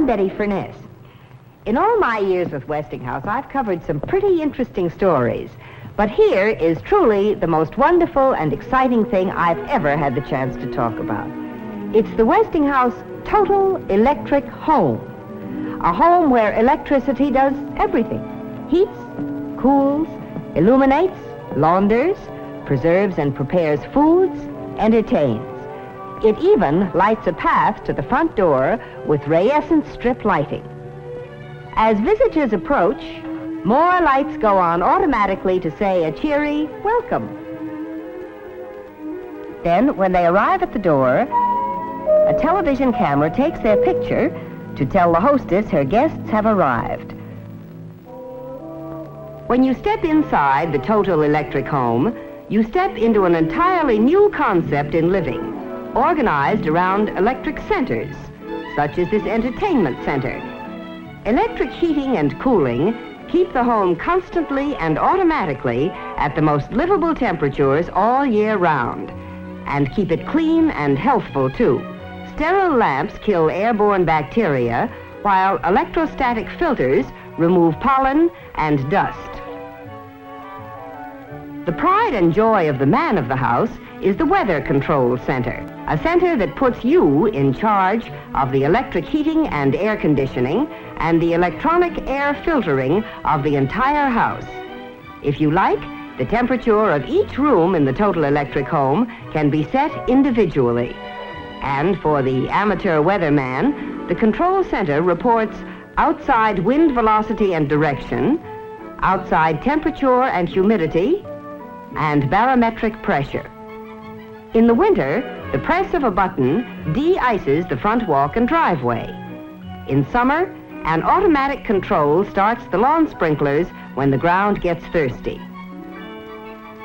Betty Furness. In all my years with Westinghouse, I've covered some pretty interesting stories. But here is truly the most wonderful and exciting thing I've ever had the chance to talk about. It's the Westinghouse Total Electric Home. A home where electricity does everything. Heats, cools, illuminates, launders, preserves and prepares foods, entertains. It even lights a path to the front door with rayescent strip lighting. As visitors approach, more lights go on automatically to say a cheery welcome. Then, when they arrive at the door, a television camera takes their picture to tell the hostess her guests have arrived. When you step inside the Total Electric Home, you step into an entirely new concept in living, organized around electric centers, such as this entertainment center. Electric heating and cooling keep the home constantly and automatically at the most livable temperatures all year round, and keep it clean and healthful too. Sterile lamps kill airborne bacteria, while electrostatic filters remove pollen and dust. The pride and joy of the man of the house is the Weather Control Center, a center that puts you in charge of the electric heating and air conditioning and the electronic air filtering of the entire house. If you like, the temperature of each room in the Total Electric Home can be set individually. And for the amateur weatherman, the control center reports outside wind velocity and direction, outside temperature and humidity, and barometric pressure. In the winter, the press of a button de-ices the front walk and driveway. In summer, an automatic control starts the lawn sprinklers when the ground gets thirsty.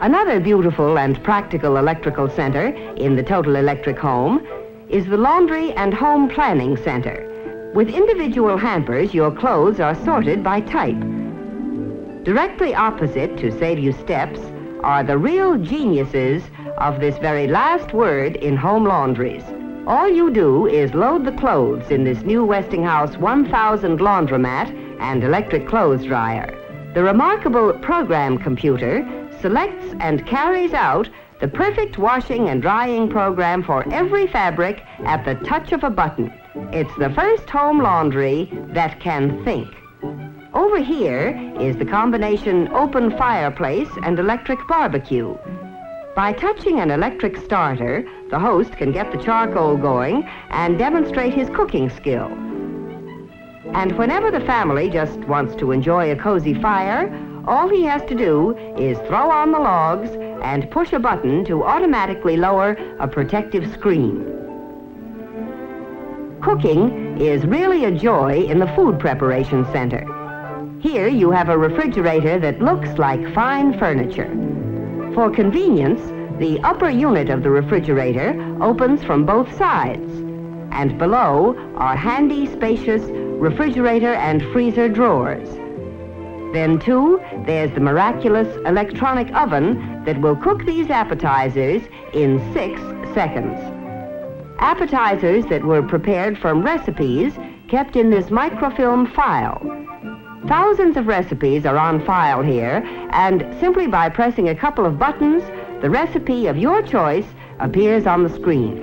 Another beautiful and practical electrical center in the Total Electric Home is the Laundry and Home Planning Center. With individual hampers, your clothes are sorted by type. Directly opposite, to save you steps, are the real geniuses of this very last word in home laundries. All you do is load the clothes in this new Westinghouse 1000 laundromat and electric clothes dryer. The remarkable program computer selects and carries out the perfect washing and drying program for every fabric at the touch of a button. It's the first home laundry that can think. Over here is the combination open fireplace and electric barbecue. By touching an electric starter, the host can get the charcoal going and demonstrate his cooking skill. And whenever the family just wants to enjoy a cozy fire, all he has to do is throw on the logs and push a button to automatically lower a protective screen. Cooking is really a joy in the food preparation center. Here you have a refrigerator that looks like fine furniture. For convenience, the upper unit of the refrigerator opens from both sides, and below are handy, spacious refrigerator and freezer drawers. Then, too, there's the miraculous electronic oven that will cook these appetizers in 6 seconds. Appetizers that were prepared from recipes kept in this microfilm file. Thousands of recipes are on file here, and simply by pressing a couple of buttons, the recipe of your choice appears on the screen.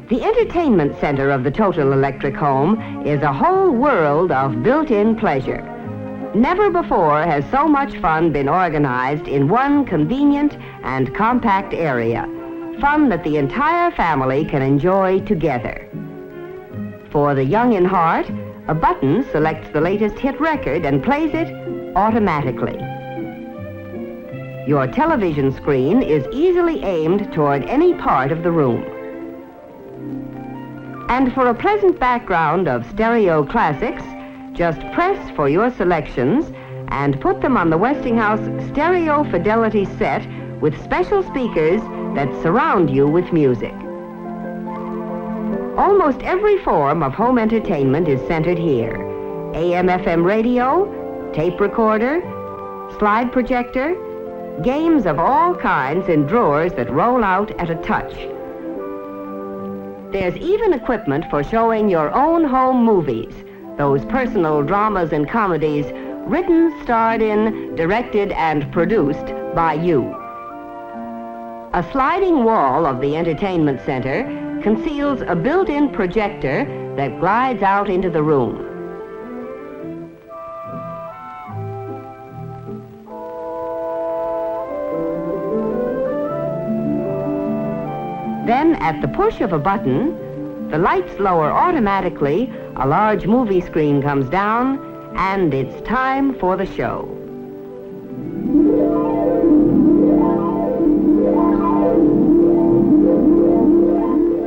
The entertainment center of the Total Electric Home is a whole world of built-in pleasure. Never before has so much fun been organized in one convenient and compact area. Fun that the entire family can enjoy together. For the young in heart, a button selects the latest hit record and plays it automatically. Your television screen is easily aimed toward any part of the room. And for a pleasant background of stereo classics, just press for your selections and put them on the Westinghouse Stereo Fidelity set with special speakers that surround you with music. Almost every form of home entertainment is centered here. AM/FM radio, tape recorder, slide projector, games of all kinds in drawers that roll out at a touch. There's even equipment for showing your own home movies, those personal dramas and comedies written, starred in, directed, and produced by you. A sliding wall of the entertainment center conceals a built-in projector that glides out into the room. Then, at the push of a button, the lights lower automatically, a large movie screen comes down, and it's time for the show.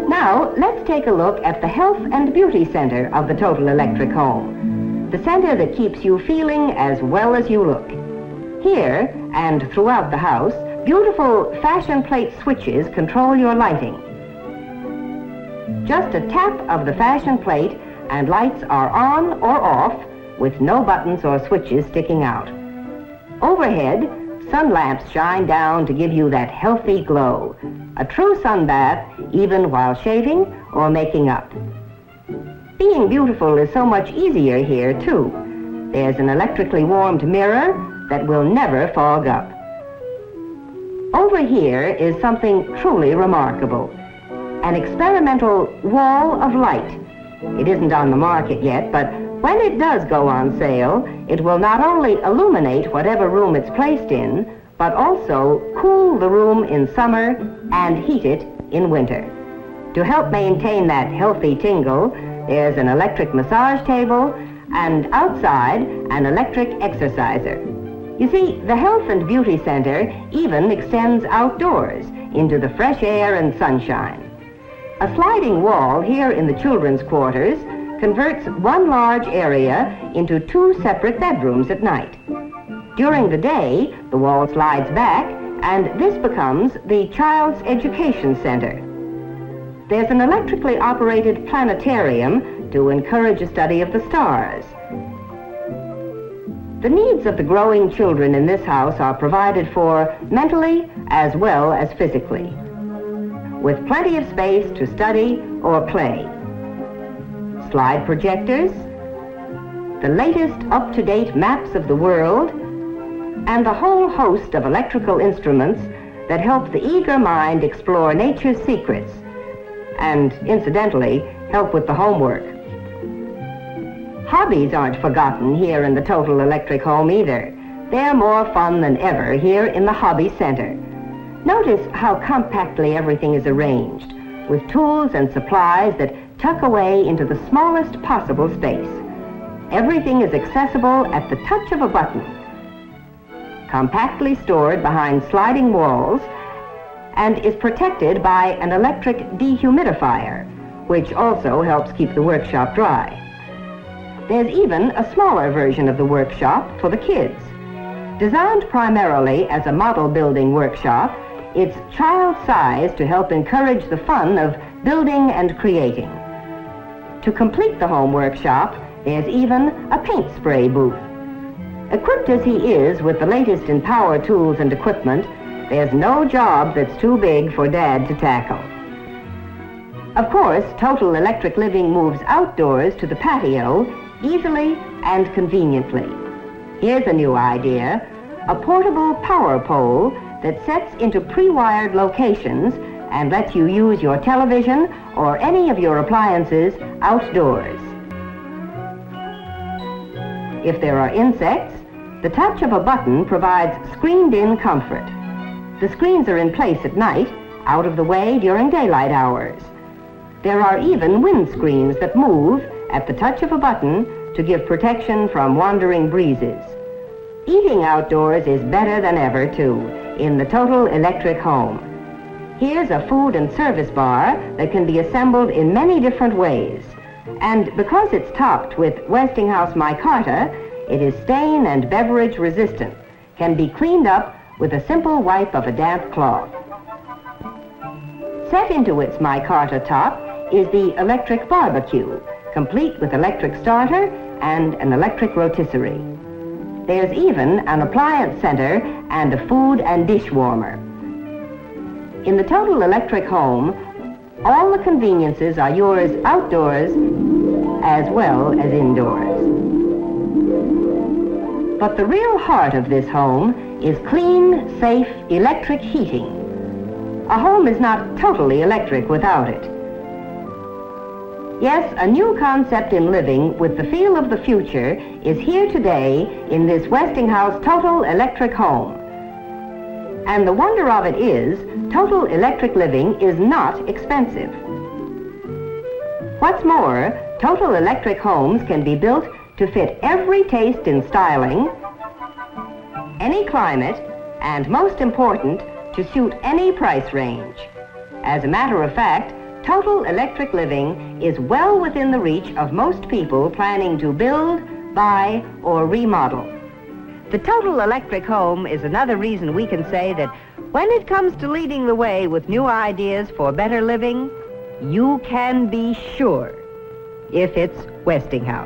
Now, let's take a look at the health and beauty center of the Total Electric Home. The center that keeps you feeling as well as you look. Here, and throughout the house, beautiful fashion plate switches control your lighting. Just a tap of the fashion plate and lights are on or off with no buttons or switches sticking out. Overhead, sun lamps shine down to give you that healthy glow. A true sun bath even while shaving or making up. Being beautiful is so much easier here too. There's an electrically warmed mirror that will never fog up. Over here is something truly remarkable. An experimental wall of light. It isn't on the market yet, but when it does go on sale, it will not only illuminate whatever room it's placed in, but also cool the room in summer and heat it in winter. To help maintain that healthy tingle, there's an electric massage table and outside an electric exerciser. You see, the Health and Beauty Center even extends outdoors into the fresh air and sunshine. A sliding wall here in the children's quarters converts one large area into 2 separate bedrooms at night. During the day, the wall slides back, and this becomes the Child's Education Center. There's an electrically operated planetarium to encourage a study of the stars. The needs of the growing children in this house are provided for mentally as well as physically, with plenty of space to study or play. Slide projectors, the latest up-to-date maps of the world, and a whole host of electrical instruments that help the eager mind explore nature's secrets and, incidentally, help with the homework. Hobbies aren't forgotten here in the Total Electric Home either. They're more fun than ever here in the Hobby Center. Notice how compactly everything is arranged, with tools and supplies that tuck away into the smallest possible space. Everything is accessible at the touch of a button, compactly stored behind sliding walls, and is protected by an electric dehumidifier, which also helps keep the workshop dry. There's even a smaller version of the workshop for the kids. Designed primarily as a model building workshop, it's child-sized to help encourage the fun of building and creating. To complete the home workshop, there's even a paint spray booth. Equipped as he is with the latest in power tools and equipment, there's no job that's too big for Dad to tackle. Of course, Total Electric Living moves outdoors to the patio easily and conveniently. Here's a new idea, a portable power pole that sets into pre-wired locations and lets you use your television or any of your appliances outdoors. If there are insects, the touch of a button provides screened-in comfort. The screens are in place at night, out of the way during daylight hours. There are even wind screens that move at the touch of a button to give protection from wandering breezes. Eating outdoors is better than ever, too, in the Total Electric Home. Here's a food and service bar that can be assembled in many different ways. And because it's topped with Westinghouse micarta, it is stain and beverage resistant, can be cleaned up with a simple wipe of a damp cloth. Set into its micarta top is the electric barbecue, complete with electric starter and an electric rotisserie. There's even an appliance center and a food and dish warmer. In the total electric home, all the conveniences are yours outdoors as well as indoors. But the real heart of this home is clean, safe, electric heating. A home is not totally electric without it. Yes, a new concept in living with the feel of the future is here today in this Westinghouse Total Electric Home. And the wonder of it is, total electric living is not expensive. What's more, total electric homes can be built to fit every taste in styling, any climate, and most important, to suit any price range. As a matter of fact, total electric living is well within the reach of most people planning to build, buy, or remodel. The total electric home is another reason we can say that when it comes to leading the way with new ideas for better living, you can be sure if it's Westinghouse.